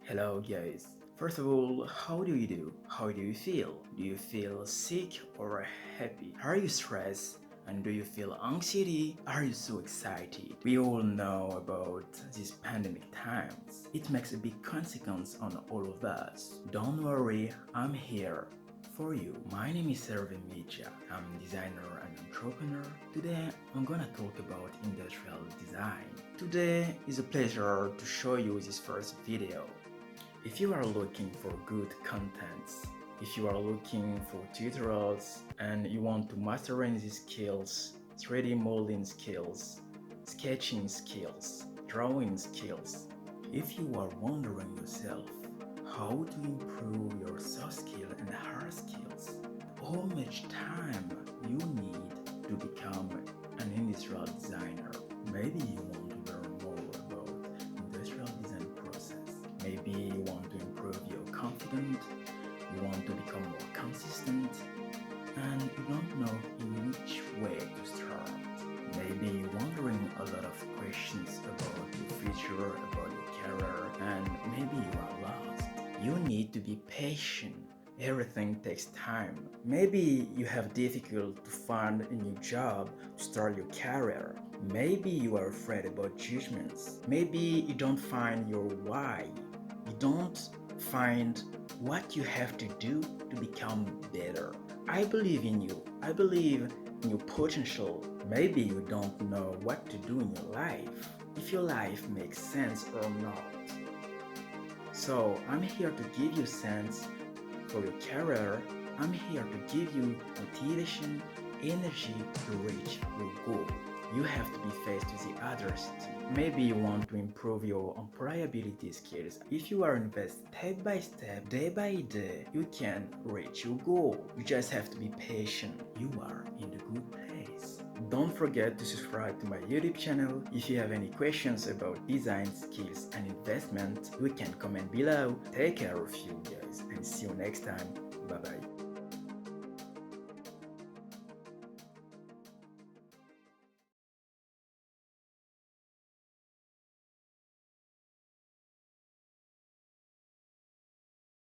Hello guys. First of all, how do you do? How do you feel? Do you feel sick or happy? Are you stressed? And do you feel anxiety? Are you so excited? We all know about these pandemic times. It makes a big consequence on all of us. Don't worry, I'm here for you. My name is Serve Media. I'm a designer and entrepreneur. Today I'm gonna talk about industrial design. Today is a pleasure to show you this first video. If you are looking for good contents, if you are looking for tutorials and you want to master these skills, 3D modeling skills, sketching skills, drawing skills, if you are wondering yourself how to improve your soft skill and hard skills, how much time you need to become an industrial designer, maybe you want to learn more about industrial design process, maybe you want to improve your confidence, you want to become more consistent, and you don't know in which way to start. Maybe you're wondering a lot of questions about your future, about your career, and maybe you are lost. You need to be patient. Everything takes time. Maybe you have difficult to find a new job to start your career. Maybe you are afraid about judgments. Maybe you don't find your why. You don't find what you have to do to become better. I believe in you. I believe in your potential. Maybe you don't know what to do in your life, if your life makes sense or not. So I'm here to give you sense for your career. I'm here to give you motivation, energy to reach your goal. You have to be faced with the adversity. Maybe you want to improve your employability skills. If you are invest step by step, day by day, you can reach your goal. You just have to be patient. You are in the good place. Don't forget to subscribe to my YouTube channel. If you have any questions about design, skills, and investment, you can comment below. Take care of you guys and see you next time. Bye bye.